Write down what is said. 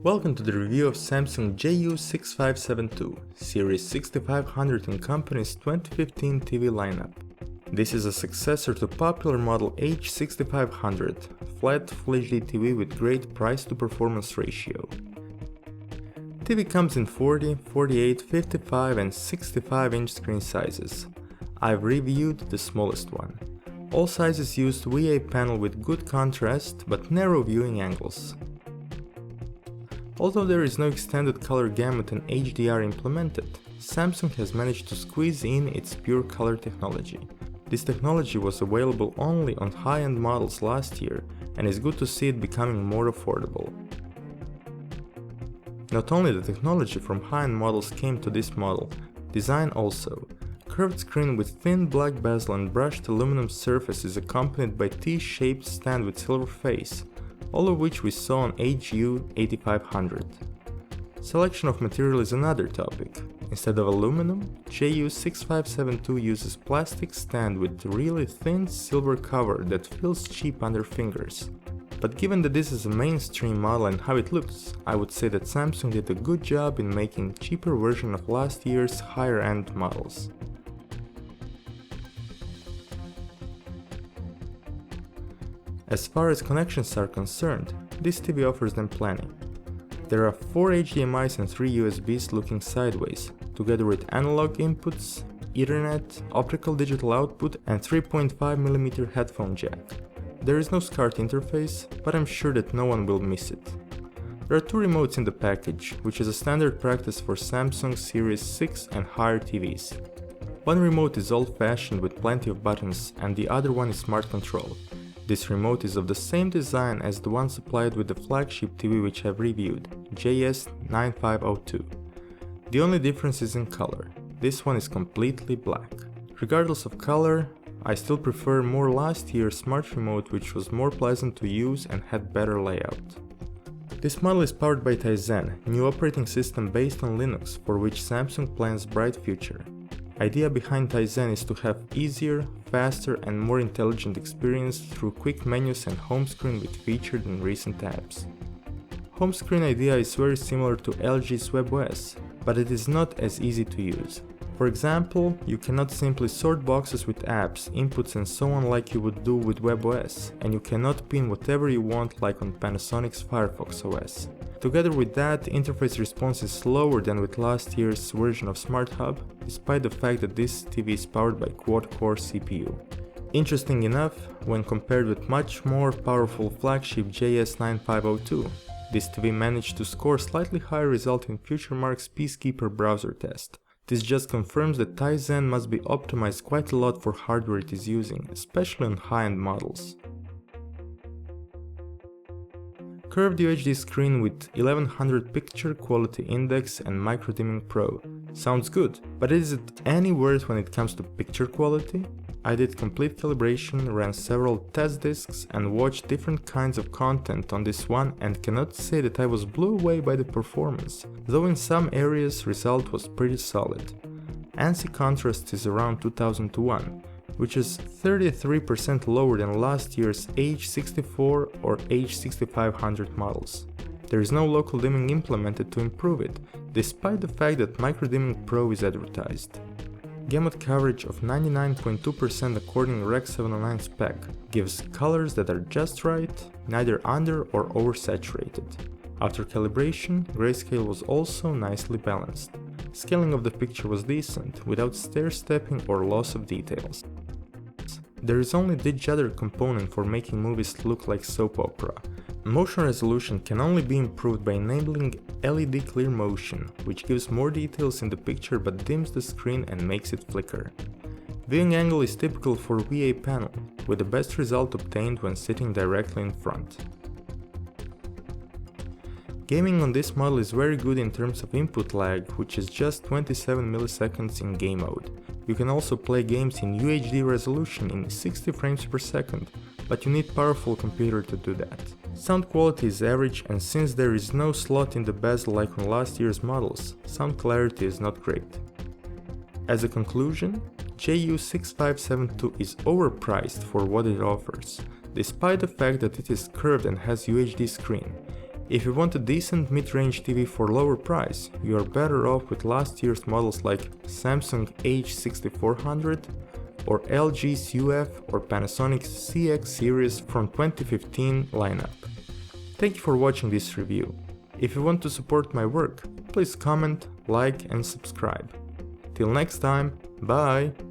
Welcome to the review of Samsung JU6572, Series 6500 in company's 2015 TV lineup. This is a successor to popular model H6500, flat Full HD TV with great price to performance ratio. TV comes in 40, 48, 55 and 65 inch screen sizes. I've reviewed the smallest one. All sizes used VA panel with good contrast but narrow viewing angles. Although there is no extended color gamut and HDR implemented, Samsung has managed to squeeze in its pure color technology. This technology was available only on high-end models last year, and it's good to see it becoming more affordable. Not only the technology from high-end models came to this model, design also. Curved screen with thin black bezel and brushed aluminum surface is accompanied by T-shaped stand with silver face, all of which we saw on JU6500. Selection of material is another topic. Instead of aluminum, JU6572 uses plastic stand with really thin silver cover that feels cheap under fingers. But given that this is a mainstream model and how it looks, I would say that Samsung did a good job in making cheaper version of last year's higher-end models. As far as connections are concerned, this TV offers them plenty. There are 4 HDMIs and 3 USBs looking sideways, together with analog inputs, Ethernet, optical digital output and 3.5mm headphone jack. There is no SCART interface, but I'm sure that no one will miss it. There are 2 remotes in the package, which is a standard practice for Samsung Series 6 and higher TVs. One remote is old-fashioned with plenty of buttons and the other one is smart control. This remote is of the same design as the one supplied with the flagship TV which I've reviewed, JU6500. The only difference is in color. This one is completely black. Regardless of color, I still prefer more last year's smart remote which was more pleasant to use and had better layout. This model is powered by Tizen, new operating system based on Linux for which Samsung plans bright future. Idea behind Tizen is to have easier, faster and more intelligent experience through quick menus and home screen with featured and recent apps. Home screen idea is very similar to LG's WebOS, but it is not as easy to use. For example, you cannot simply sort boxes with apps, inputs and so on like you would do with WebOS, and you cannot pin whatever you want like on Panasonic's Firefox OS. Together with that, interface response is slower than with last year's version of SmartHub, despite the fact that this TV is powered by quad-core CPU. Interesting enough, when compared with much more powerful flagship JS9502, this TV managed to score slightly higher result in FutureMark's Peacekeeper browser test. This just confirms that Tizen must be optimized quite a lot for hardware it is using, especially on high-end models. Curved UHD screen with 1100 picture quality index and micro dimming pro. Sounds good, but is it any worse when it comes to picture quality? I did complete calibration, ran several test discs and watched different kinds of content on this one and cannot say that I was blown away by the performance, though in some areas result was pretty solid. ANSI contrast is around 2000:1, which is 33% lower than last year's H64 or H6500 models. There is no local dimming implemented to improve it, despite the fact that Micro Dimming Pro is advertised. Gamut coverage of 99.2% according to Rec 709 spec gives colors that are just right, neither under or oversaturated. After calibration, grayscale was also nicely balanced. Scaling of the picture was decent, without stair-stepping or loss of details. There is only the judder component for making movies look like soap opera. Motion resolution can only be improved by enabling LED clear motion, which gives more details in the picture but dims the screen and makes it flicker. Viewing angle is typical for VA panel, with the best result obtained when sitting directly in front. Gaming on this model is very good in terms of input lag, which is just 27 milliseconds in game mode. You can also play games in UHD resolution in 60 frames per second, but you need powerful computer to do that. Sound quality is average, and since there is no slot in the bezel like on last year's models, sound clarity is not great. As a conclusion, JU6572 is overpriced for what it offers, despite the fact that it is curved and has UHD screen. If you want a decent mid-range TV for lower price, you are better off with last year's models like Samsung JU6500 or LG's UF or Panasonic's CX series from 2015 lineup. Thank you for watching this review. If you want to support my work, please comment, like and subscribe. Till next time, bye!